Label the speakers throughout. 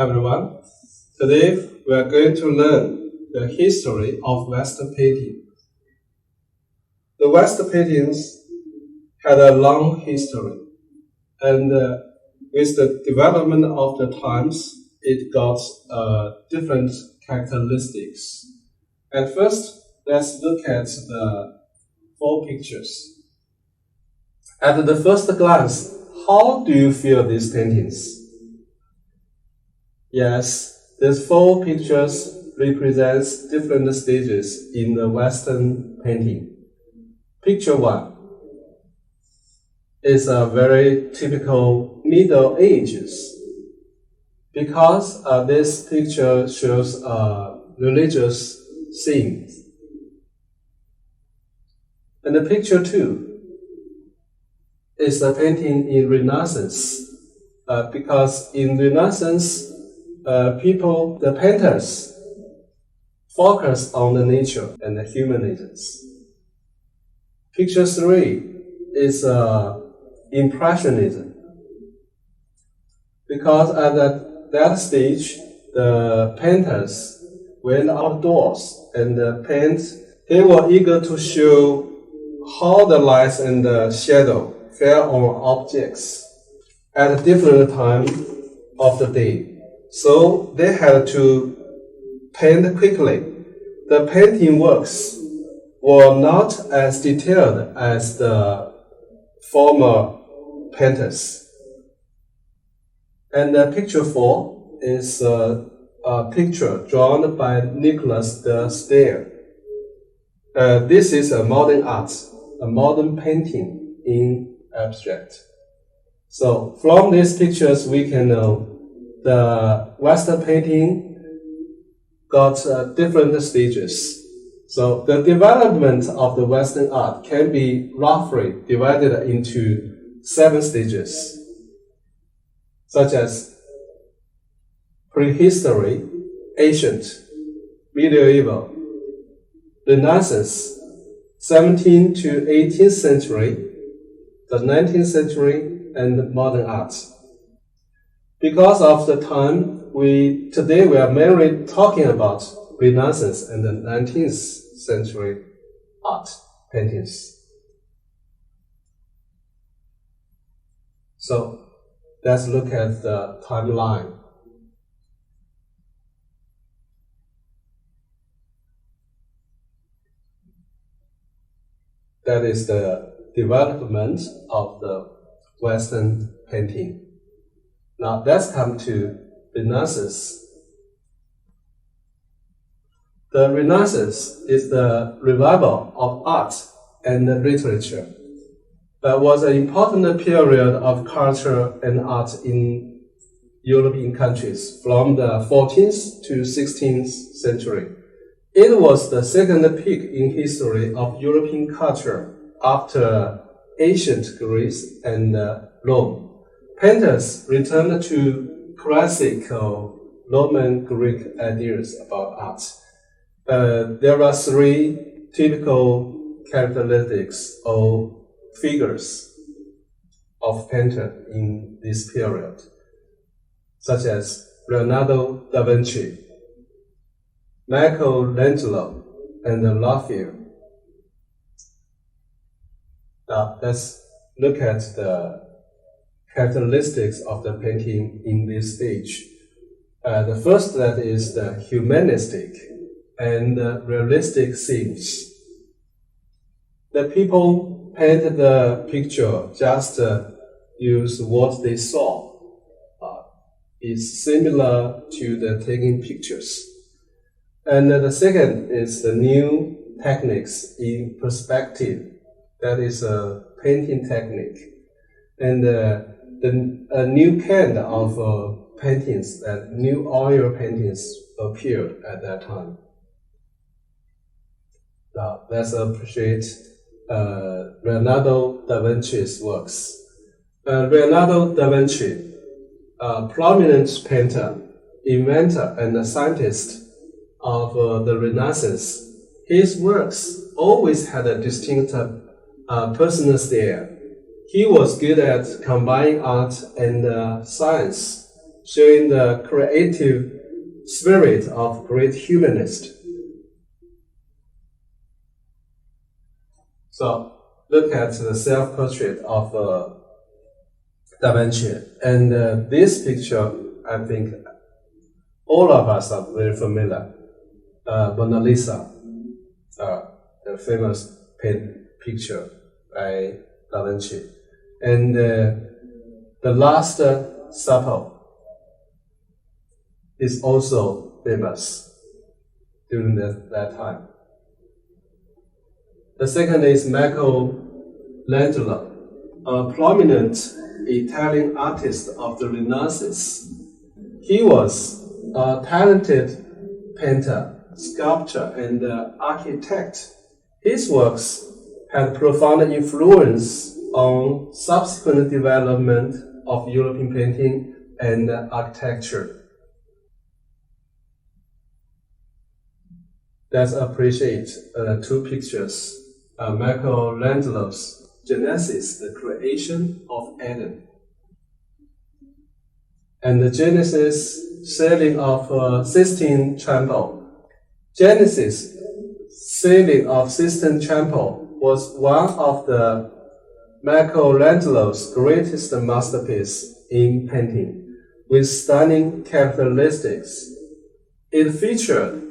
Speaker 1: everyone. Today we are going to learn the history of Western painting. The Western paintings had a long history, and with the development of the times, it got different characteristics. At first, let's look at the four pictures. At the first glance, how do you feel these paintings? Yes, these four pictures represent different stages in the Western painting. Picture 1 is a very typical Middle Ages because this picture shows a religious scene. And the picture 2 is a painting in Renaissance because in Renaissance, the painters focus on the nature and the humanisms. Picture 3 is Impressionism because at that stage, the painters went outdoors and paint. They were eager to show how the light and the shadow fell on objects at a different time of the day. So they had to paint quickly. The painting works were not as detailed as the former painters. And picture 4 is a picture drawn by Nicolas de Staël. This is a modern art, a modern painting in abstract. So from these pictures, we can know the Western painting got different stages. So the development of the Western art can be roughly divided into 7 stages, such as prehistory, ancient, medieval, Renaissance, 17th to 18th century, the 19th century, and modern art. Because of the time, today we are mainly talking about Renaissance and the 19th century art paintings. So let's look at the timeline. That is the development of the Western painting. Now let's come to Renaissance. The Renaissance is the revival of art and literature. That was an important period of culture and art in European countries from the 14th to 16th century. It was the second peak in history of European culture after ancient Greece and Rome. Painters returned to classical Roman Greek ideas about art. There are 3 typical characteristics or figures of painter in this period, such as Leonardo da Vinci, Michaelangelo, and Raphael. Now let's look at the characteristics of the painting in this stage. The first that is the humanistic and realistic themes. The people painted the picture just use what they saw. It's similar to the taking pictures. And the second is the new techniques in perspective. That is a painting technique. And a new kind of paintings, new oil paintings appeared at that time. Now, let's appreciate Leonardo da Vinci's works. Leonardo da Vinci, a prominent painter, inventor, and scientist of the Renaissance, his works always had a distinct personal style. He was good at combining art and science showing the creative spirit of great humanist. So look at the self-portrait of Da Vinci. And this picture, I think all of us are very familiar. Mona Lisa, the famous picture by Da Vinci. And the Last Supper is also famous during that time. The second is Michaelangelo, a prominent Italian artist of the Renaissance. He was a talented painter, sculptor, and architect. His works had profound influence on subsequent development of European painting and architecture. Let's appreciate two pictures. Michelangelo's Genesis, the creation of Eden, and the Genesis ceiling of Sistine Chapel. Genesis ceiling of Sistine Chapel was one of the Michelangelo's greatest masterpieces in painting, with stunning characteristics. It featured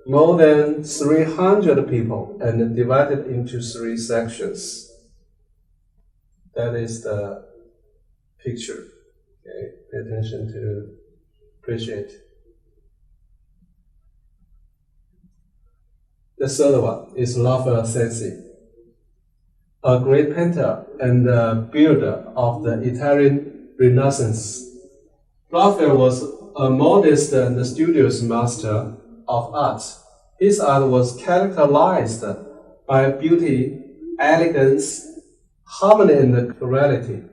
Speaker 1: more than 300 people and divided into 3 sections. That is the picture. Okay, pay attention to appreciate. The third one is Raphael Sensi, a great painter and builder of the Italian Renaissance. Raphael was a modest and studious master of art. His art was characterized by beauty, elegance, harmony, and clarity.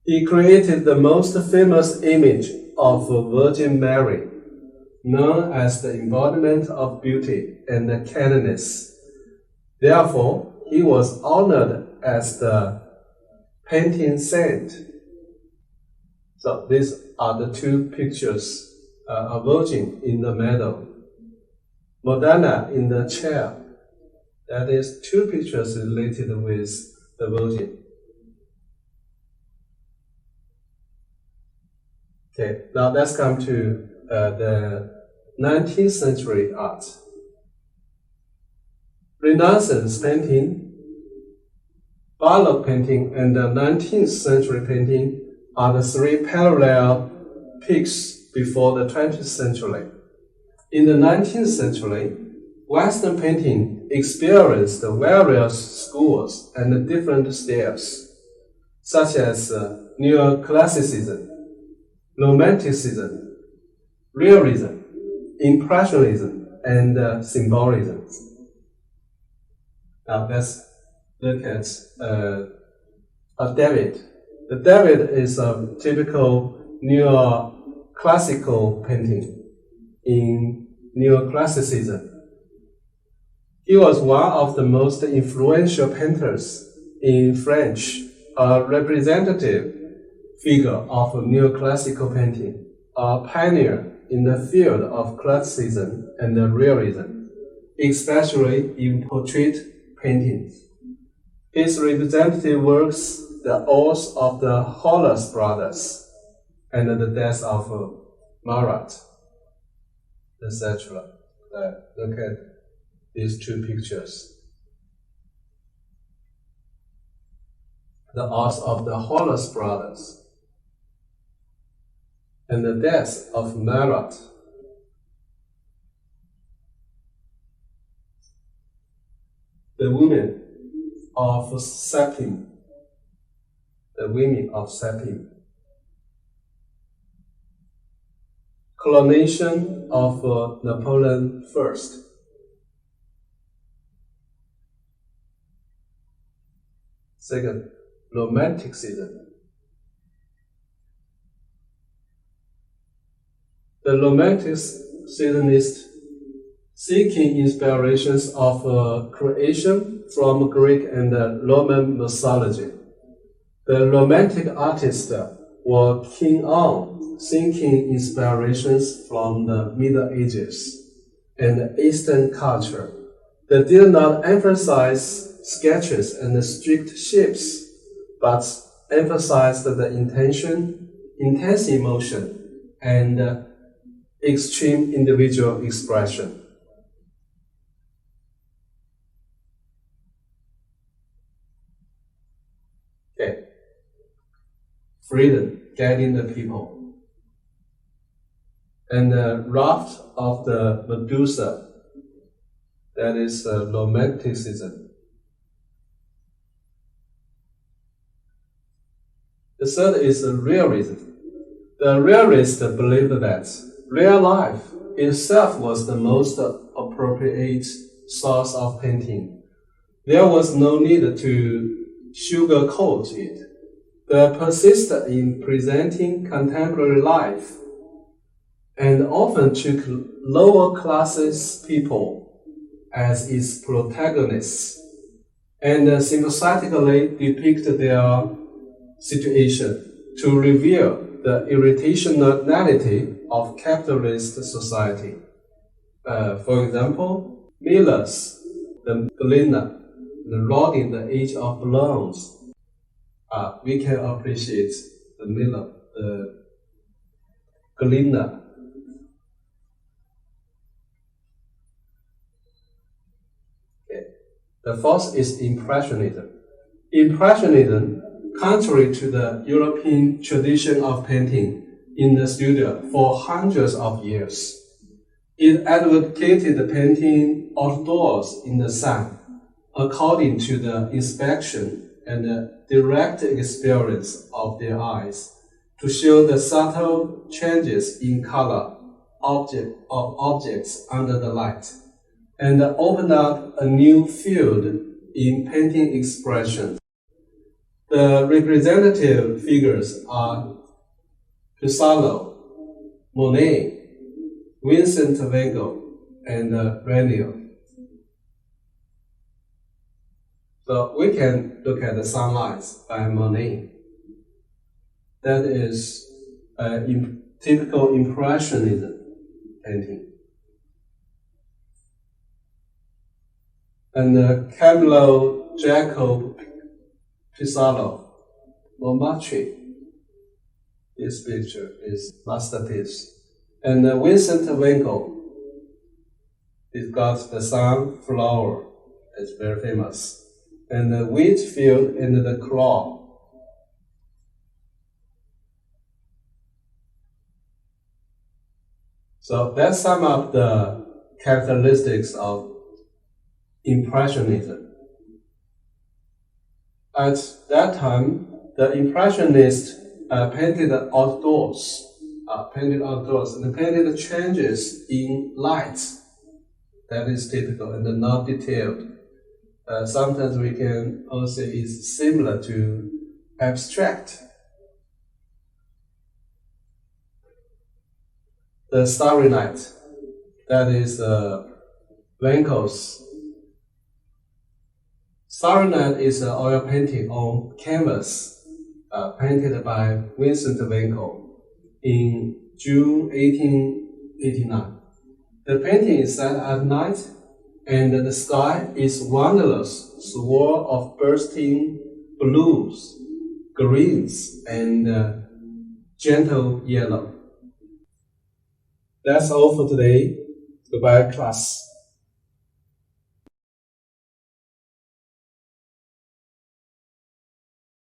Speaker 1: He created the most famous image of Virgin Mary, known as the embodiment of beauty and kindness. Therefore, he was honored as the painting saint. So these are the two pictures. A virgin in the middle, Madonna in the chair. That is 2 pictures related with the virgin. Okay, now let's come to the 19th century art. Renaissance painting, Baroque painting, and the 19th century painting are the 3 parallel peaks before the 20th century. In the 19th century, Western painting experienced various schools and different styles, such as Neoclassicism, Romanticism, Realism, Impressionism, and Symbolism. Now let's look at a David. The David is a typical Neoclassical painting in Neoclassicism. He was one of the most influential painters in French, a representative figure of Neoclassical painting, a pioneer in the field of classicism and realism, especially in portrait painting. His representative works, The Oath of the Hollis Brothers, and The Death of Marat, etc. Look at these 2 pictures. The Oath of the Hollis Brothers and The Death of Marat. The women of Septim. The women of Septim. Coronation of Napoleon I. Second, Romanticism. The Romanticist seeking inspirations of creation from Greek and Roman mythology. The Romantic artist were keen on seeking inspirations from the Middle Ages and Eastern culture. They did not emphasize sketches and strict shapes, but emphasized the intention, intense emotion, and extreme individual expression. Okay. Freedom, guiding the people. And the raft of the Medusa, that is romanticism. The third is realism. The realist believed that real life itself was the most appropriate source of painting. There was no need to sugarcoat it. They persisted in presenting contemporary life and often took lower classes people as its protagonists and sympathetically depicted their situation to reveal the irrationality of capitalist society. For example, Miller's The Gleaner, the Rod in the Age of Balloons. We can appreciate the Miller, the Gleaner. Okay. The fourth is Impressionism. Impressionism, contrary to the European tradition of painting in the studio for hundreds of years, it advocated painting outdoors in the sun, according to the inspection and the direct experience of their eyes, to show the subtle changes in color of objects under the light, and open up a new field in painting expression. The representative figures are Picasso, Monet, Vincent van Gogh, and Renoir. So we can look at the Sunlight by Monet. That is a typical Impressionism painting. And Camilo Jacob Pissarro, Montmartre. This picture is masterpiece. And Vincent van Gogh, he's got the sunflower, it's very famous. And the wheat field and the crop. So that's some of the characteristics of Impressionism. At that time, the Impressionists painted outdoors and painted changes in light. That is typical and not detailed. Sometimes we can also say it's similar to abstract. The Starry Night, that is Van Gogh's. Starry Night is an oil painting on canvas, painted by Vincent van Gogh in June 1889. The painting is set at night, and the sky is wondrous swirl of bursting blues, greens, and gentle yellow. That's all for today. Goodbye, class.